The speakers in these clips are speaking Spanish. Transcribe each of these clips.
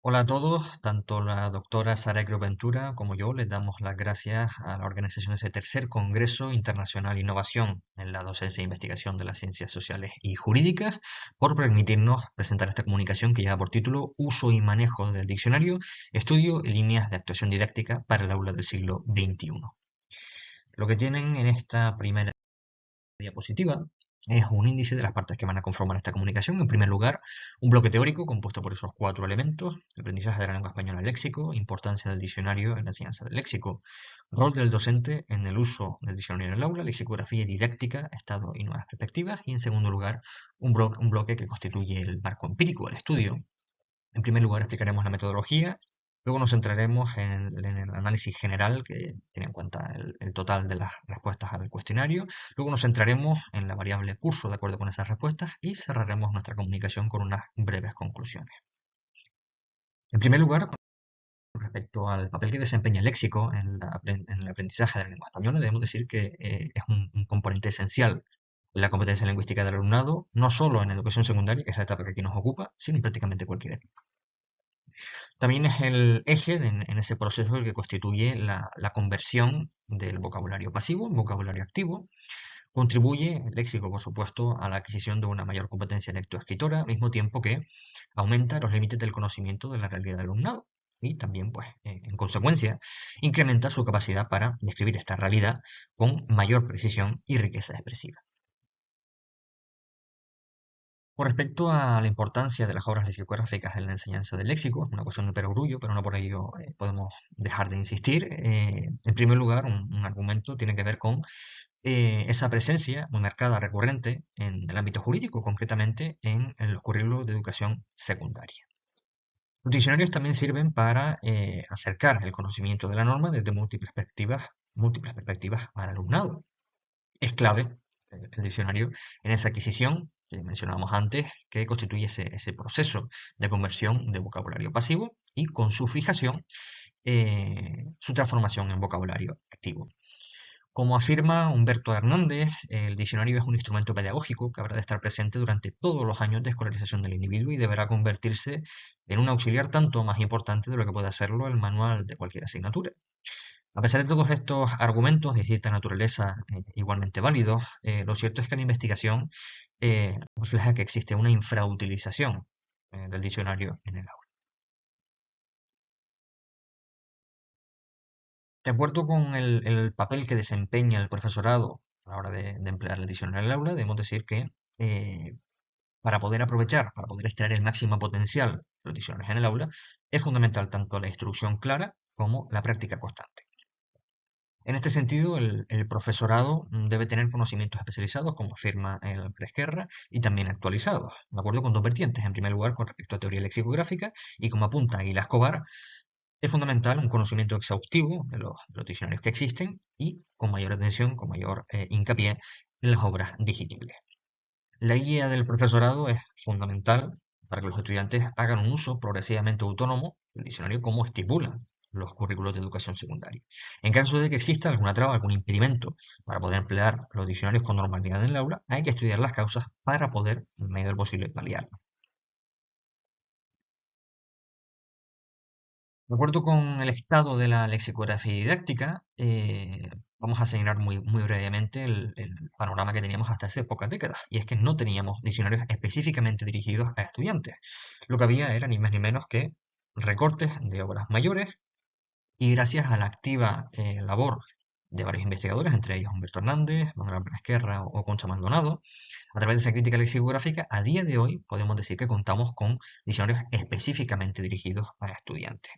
Hola a todos, tanto la doctora Sara Ventura como yo les damos las gracias a la organización de este tercer Congreso Internacional Innovación en la Docencia e Investigación de las Ciencias Sociales y Jurídicas por permitirnos presentar esta comunicación que lleva por título Uso y manejo del diccionario, estudio y líneas de actuación didáctica para el aula del siglo XXI. Lo que tienen en esta primera diapositiva es un índice de las partes que van a conformar esta comunicación. En primer lugar, un bloque teórico compuesto por esos cuatro elementos: el aprendizaje de la lengua española, el léxico, importancia del diccionario en la enseñanza del léxico, rol del docente en el uso del diccionario en el aula, lexicografía y didáctica, estado y nuevas perspectivas, y en segundo lugar, un bloque que constituye el marco empírico del estudio. En primer lugar, explicaremos la metodología, luego nos centraremos en el análisis general, que tiene en cuenta el total de las respuestas al cuestionario, luego nos centraremos en la variable curso de acuerdo con esas respuestas y cerraremos nuestra comunicación con unas breves conclusiones. En primer lugar, con respecto al papel que desempeña el léxico en el aprendizaje de la lengua española, debemos decir que es un componente esencial en la competencia lingüística del alumnado, no solo en educación secundaria, que es la etapa que aquí nos ocupa, sino en prácticamente cualquier etapa. También es el eje en ese proceso el que constituye la conversión del vocabulario pasivo en vocabulario activo. Contribuye el léxico, por supuesto, a la adquisición de una mayor competencia lectoescritora, al mismo tiempo que aumenta los límites del conocimiento de la realidad del alumnado. Y también, pues, en consecuencia, incrementa su capacidad para describir esta realidad con mayor precisión y riqueza expresiva. Con respecto a la importancia de las obras lexicográficas en la enseñanza del léxico, es una cuestión de perogrullo, pero no por ello podemos dejar de insistir. En primer lugar, un argumento tiene que ver con esa presencia muy marcada, recurrente, en el ámbito jurídico, concretamente en los currículos de educación secundaria. Los diccionarios también sirven para acercar el conocimiento de la norma desde múltiples perspectivas al alumnado. Es clave el diccionario en esa adquisición que mencionábamos antes, que constituye ese proceso de conversión de vocabulario pasivo y con su fijación, su transformación en vocabulario activo. Como afirma Humberto Hernández, el diccionario es un instrumento pedagógico que habrá de estar presente durante todos los años de escolarización del individuo y deberá convertirse en un auxiliar tanto más importante de lo que puede hacerlo el manual de cualquier asignatura. A pesar de todos estos argumentos de cierta naturaleza igualmente válidos, lo cierto es que la investigación refleja que existe una infrautilización del diccionario en el aula. De acuerdo con el papel que desempeña el profesorado a la hora de emplear el diccionario en el aula, debemos decir que eh, para poder aprovechar, para poder extraer el máximo potencial de los diccionarios en el aula, es fundamental tanto la instrucción clara como la práctica constante. En este sentido, el profesorado debe tener conocimientos especializados, como afirma el Fresquerra, y también actualizados, de acuerdo con dos vertientes. En primer lugar, con respecto a teoría lexicográfica, y como apunta Aguilar Escobar, es fundamental un conocimiento exhaustivo de los diccionarios que existen y con mayor atención, con mayor hincapié en las obras digitales. La guía del profesorado es fundamental para que los estudiantes hagan un uso progresivamente autónomo del diccionario como estipulan los currículos de educación secundaria. En caso de que exista alguna traba, algún impedimento para poder emplear los diccionarios con normalidad en el aula, hay que estudiar las causas para poder, en medida de lo posible, paliarlas. De acuerdo con el estado de la lexicografía didáctica, vamos a señalar muy brevemente el panorama que teníamos hasta hace pocas décadas, y es que no teníamos diccionarios específicamente dirigidos a estudiantes. Lo que había era ni más ni menos que recortes de obras mayores, y gracias a la activa labor de varios investigadores, entre ellos Humberto Hernández, Manuel Esquerra o Concha Maldonado, a través de esa crítica lexicográfica, a día de hoy podemos decir que contamos con diccionarios específicamente dirigidos a estudiantes.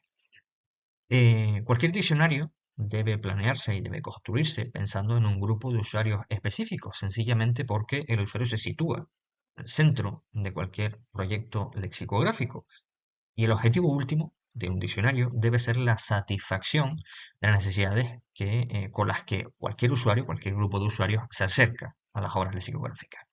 Cualquier diccionario debe planearse y debe construirse pensando en un grupo de usuarios específicos, sencillamente porque el usuario se sitúa en el centro de cualquier proyecto lexicográfico y el objetivo último de un diccionario debe ser la satisfacción de las necesidades con las que cualquier usuario, cualquier grupo de usuarios se acerca a las obras lexicográficas.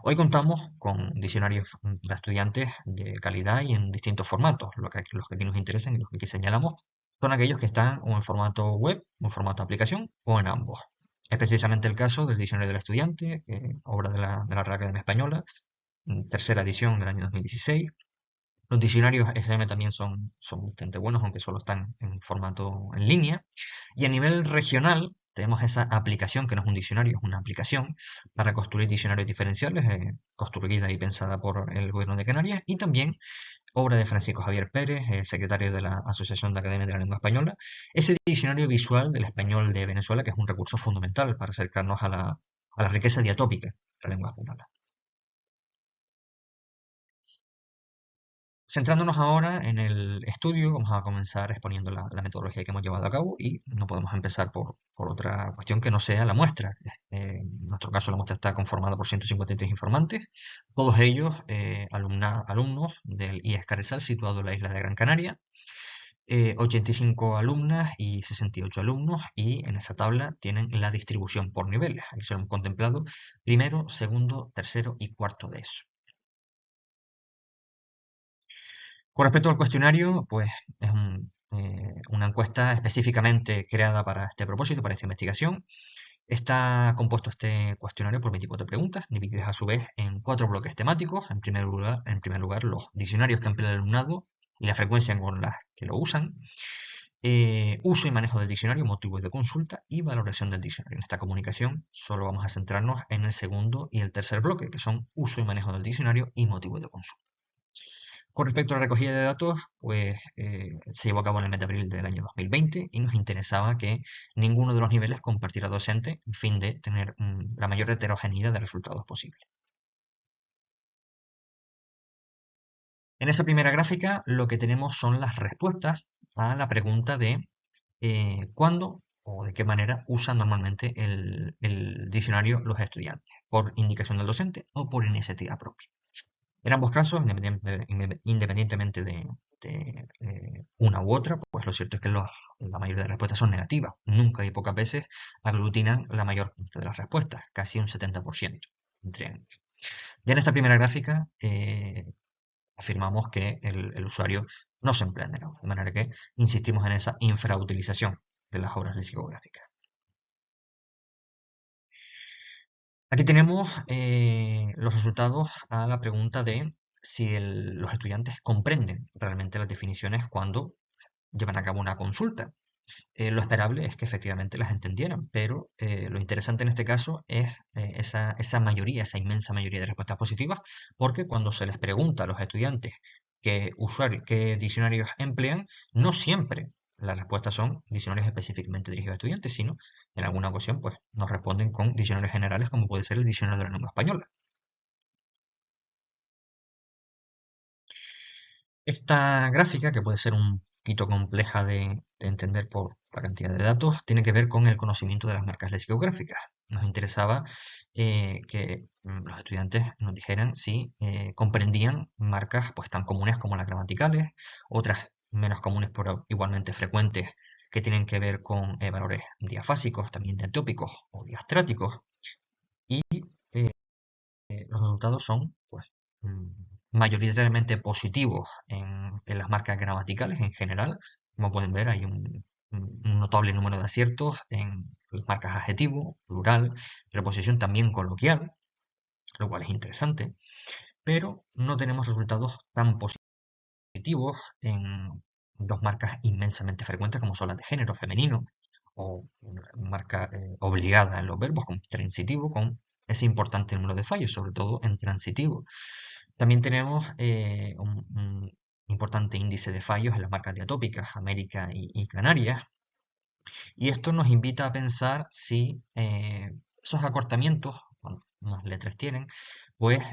Hoy contamos con diccionarios para estudiantes de calidad y en distintos formatos. Los que aquí nos interesan y los que aquí señalamos son aquellos que están o en formato web, o en formato aplicación, o en ambos. Es precisamente el caso del Diccionario del Estudiante, obra de la Real Academia Española, tercera edición del año 2016, Los diccionarios SM también son bastante buenos, aunque solo están en formato en línea. Y a nivel regional, tenemos esa aplicación, que no es un diccionario, es una aplicación para construir diccionarios diferenciales, construida y pensada por el Gobierno de Canarias, y también obra de Francisco Javier Pérez, secretario de la Asociación de Academias de la Lengua Española, ese diccionario visual del español de Venezuela, que es un recurso fundamental para acercarnos a la riqueza diatópica de la lengua española. Centrándonos ahora en el estudio, vamos a comenzar exponiendo la metodología que hemos llevado a cabo y no podemos empezar por otra cuestión que no sea la muestra. En nuestro caso, la muestra está conformada por 153 informantes, todos ellos alumnos del IES Carrizal, situado en la isla de Gran Canaria, 85 alumnas y 68 alumnos, y en esa tabla tienen la distribución por niveles. Aquí se lo hemos contemplado primero, segundo, tercero y cuarto de eso. Con respecto al cuestionario, pues es una encuesta específicamente creada para este propósito, para esta investigación. Está compuesto este cuestionario por 24 preguntas, divididas a su vez en 4 bloques temáticos. En primer lugar, los diccionarios que emplea el alumnado y la frecuencia con la que lo usan. Uso y manejo del diccionario, motivos de consulta y valoración del diccionario. En esta comunicación solo vamos a centrarnos en el segundo y el tercer bloque, que son uso y manejo del diccionario y motivos de consulta. Con respecto a la recogida de datos, pues se llevó a cabo en el mes de abril del año 2020 y nos interesaba que ninguno de los niveles compartiera docente, a fin de tener la mayor heterogeneidad de resultados posible. En esa primera gráfica lo que tenemos son las respuestas a la pregunta de cuándo o de qué manera usan normalmente el diccionario los estudiantes, por indicación del docente o por iniciativa propia. En ambos casos, independientemente de una u otra, pues lo cierto es que la mayoría de las respuestas son negativas. Nunca y pocas veces aglutinan la mayor parte de las respuestas, casi un 70% entre ambos. Ya en esta primera gráfica afirmamos que el usuario no se emplea en el aula, de manera que insistimos en esa infrautilización de las obras lexicográficas. Aquí tenemos los resultados a la pregunta de si los estudiantes comprenden realmente las definiciones cuando llevan a cabo una consulta. Lo esperable es que efectivamente las entendieran, pero lo interesante en este caso es esa mayoría, esa inmensa mayoría de respuestas positivas, porque cuando se les pregunta a los estudiantes qué diccionarios emplean, no siempre las respuestas son diccionarios específicamente dirigidos a estudiantes, sino en alguna ocasión pues, nos responden con diccionarios generales, como puede ser el diccionario de la lengua española. Esta gráfica, que puede ser un poquito compleja de entender por la cantidad de datos, tiene que ver con el conocimiento de las marcas lexicográficas. Nos interesaba que los estudiantes nos dijeran si comprendían marcas pues, tan comunes como las gramaticales, otras menos comunes pero igualmente frecuentes, que tienen que ver con valores diafásicos, también diatópicos o diastráticos. Y los resultados son pues, mm, mayoritariamente positivos en las marcas gramaticales en general. Como pueden ver, hay un notable número de aciertos en las marcas adjetivo, plural, preposición también coloquial, lo cual es interesante, pero no tenemos resultados tan positivos en dos marcas inmensamente frecuentes como son las de género femenino o marca obligada en los verbos como transitivo, con ese importante número de fallos, sobre todo en transitivo. También tenemos un importante índice de fallos en las marcas diatópicas, América y Canarias, y esto nos invita a pensar si esos acortamientos, cuanto más letras tienen, pues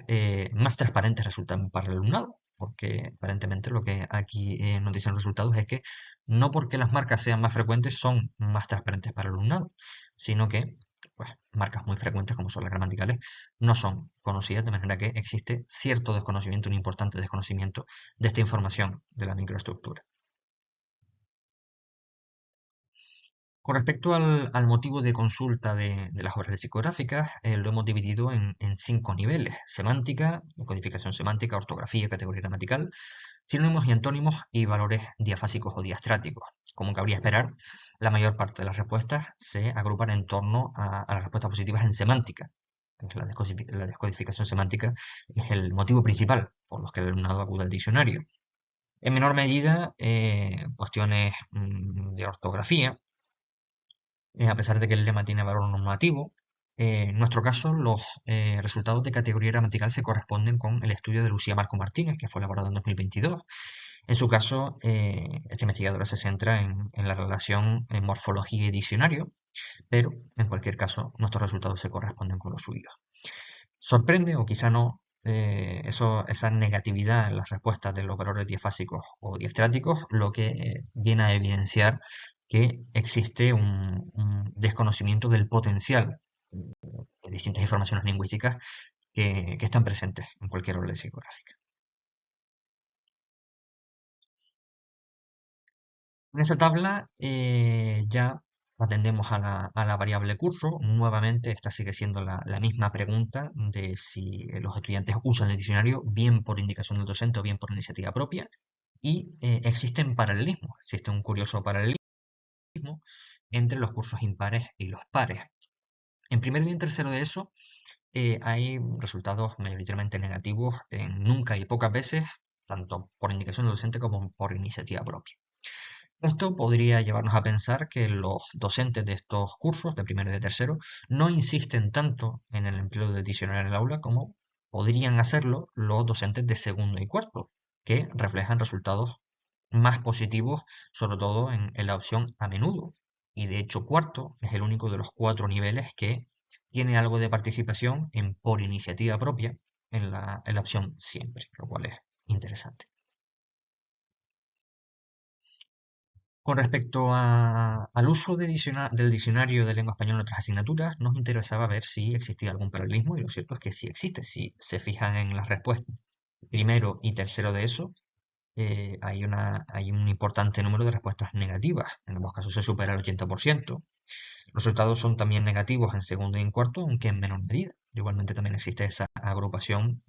más transparentes resultan para el alumnado, porque aparentemente lo que aquí nos dicen los resultados es que no porque las marcas sean más frecuentes son más transparentes para el alumnado, sino que pues, marcas muy frecuentes como son las gramaticales no son conocidas, de manera que existe cierto desconocimiento, un importante desconocimiento de esta información de la microestructura. Con respecto al motivo de consulta de las obras lexicográficas, lo hemos dividido en 5 niveles: semántica, codificación semántica, ortografía, categoría gramatical, sinónimos y antónimos y valores diafásicos o diastráticos. Como cabría esperar, la mayor parte de las respuestas se agrupan en torno a las respuestas positivas en semántica. La descodificación semántica es el motivo principal por los que el alumnado acude al diccionario. En menor medida, cuestiones de ortografía, a pesar de que el lema tiene valor normativo. En nuestro caso, los resultados de categoría gramatical se corresponden con el estudio de Lucía Marco Martínez, que fue elaborado en 2022. En su caso, esta investigadora se centra en la relación en morfología y diccionario, pero en cualquier caso, nuestros resultados se corresponden con los suyos. Sorprende, o quizá no, esa negatividad en las respuestas de los valores diafásicos o diastráticos, lo que viene a evidenciar que existe un desconocimiento del potencial de distintas informaciones lingüísticas que están presentes en cualquier obra lexicográfica. En esa tabla ya atendemos a la variable curso. Nuevamente, esta sigue siendo la misma pregunta de si los estudiantes usan el diccionario bien por indicación del docente o bien por iniciativa propia. Y existen paralelismos, existe un curioso paralelismo entre los cursos impares y los pares. En primero y en tercero de eso hay resultados mayoritariamente negativos en nunca y pocas veces, tanto por indicación del docente como por iniciativa propia. Esto podría llevarnos a pensar que los docentes de estos cursos, de primero y de tercero, no insisten tanto en el empleo del diccionario en el aula como podrían hacerlo los docentes de segundo y cuarto, que reflejan resultados más positivos, sobre todo en la opción a menudo. Y de hecho, cuarto es el único de los 4 niveles que tiene algo de participación en por iniciativa propia en la opción siempre, lo cual es interesante. Con respecto al uso del diccionario de lengua española en otras asignaturas, nos interesaba ver si existía algún paralelismo, y lo cierto es que sí existe. Si se fijan en las respuestas primero y tercero de eso, hay un importante número de respuestas negativas. En ambos casos se supera el 80%. Los resultados son también negativos en segundo y en cuarto, aunque en menor medida. Igualmente también existe esa agrupación,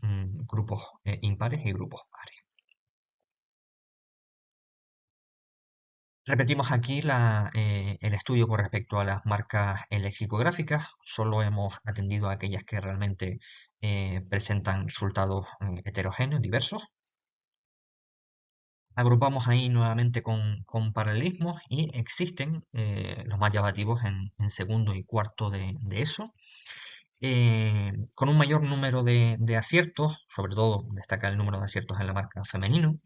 grupos impares y grupos pares. Repetimos aquí el estudio con respecto a las marcas lexicográficas. Solo hemos atendido a aquellas que realmente presentan resultados heterogéneos, diversos. Agrupamos ahí nuevamente con paralelismos y existen los más llamativos en segundo y cuarto de eso. Con un mayor número de aciertos, sobre todo destaca el número de aciertos en la marca femenino.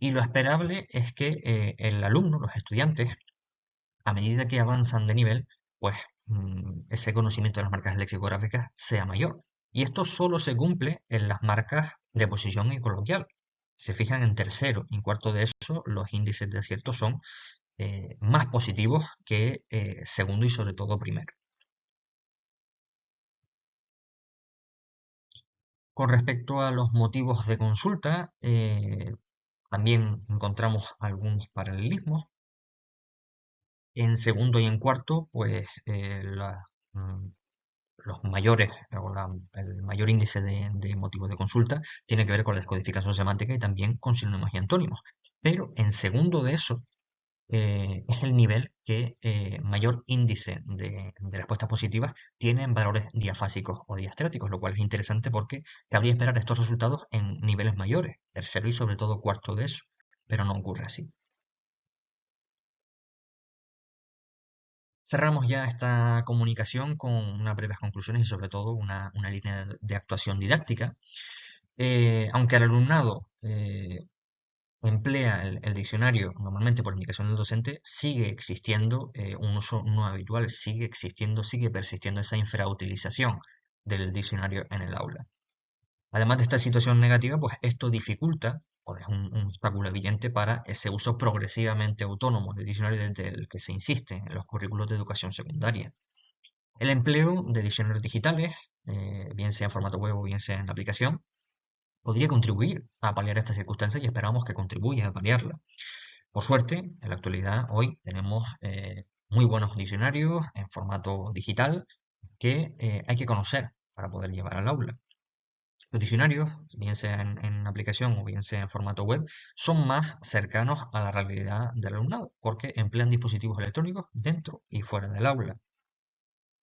Y lo esperable es que el alumno, los estudiantes, a medida que avanzan de nivel, pues ese conocimiento de las marcas lexicográficas sea mayor. Y esto solo se cumple en las marcas de posición y coloquial. Se fijan en tercero y cuarto de eso, los índices de acierto son más positivos que segundo y sobre todo primero. Con respecto a los motivos de consulta, también encontramos algunos paralelismos. En segundo y en cuarto, pues mm, los mayores o el mayor índice de motivos de consulta tiene que ver con la descodificación semántica y también con sinónimos y antónimos. Pero en segundo de eso es el nivel que mayor índice de respuestas positivas tiene en valores diafásicos o diastráticos, lo cual es interesante porque cabría esperar estos resultados en niveles mayores, tercero y sobre todo cuarto de eso, pero no ocurre así. Cerramos ya esta comunicación con unas breves conclusiones y sobre todo una línea de actuación didáctica. Aunque el alumnado emplea el diccionario normalmente por indicación del docente, sigue existiendo un uso no habitual, sigue existiendo, sigue persistiendo esa infrautilización del diccionario en el aula. Además de esta situación negativa, pues esto dificulta, o es un obstáculo evidente para ese uso progresivamente autónomo del diccionario desde el que se insiste en los currículos de educación secundaria. El empleo de diccionarios digitales, bien sea en formato web o bien sea en aplicación, podría contribuir a paliar esta circunstancia y esperamos que contribuya a paliarla. Por suerte, en la actualidad, hoy tenemos muy buenos diccionarios en formato digital que hay que conocer para poder llevar al aula. Los diccionarios, bien sea en aplicación o bien sea en formato web, son más cercanos a la realidad del alumnado porque emplean dispositivos electrónicos dentro y fuera del aula.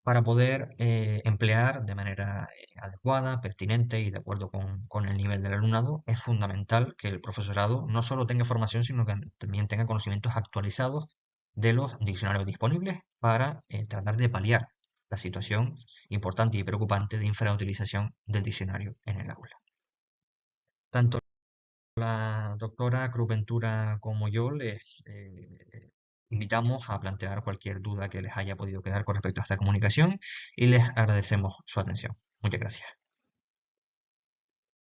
para poder emplear de manera adecuada, pertinente y de acuerdo con el nivel del alumnado, es fundamental que el profesorado no solo tenga formación, sino que también tenga conocimientos actualizados de los diccionarios disponibles para tratar de paliar la situación importante y preocupante de infrautilización del diccionario en el aula. Tanto la doctora Cruz Ventura como yo les invitamos a plantear cualquier duda que les haya podido quedar con respecto a esta comunicación y les agradecemos su atención. Muchas gracias.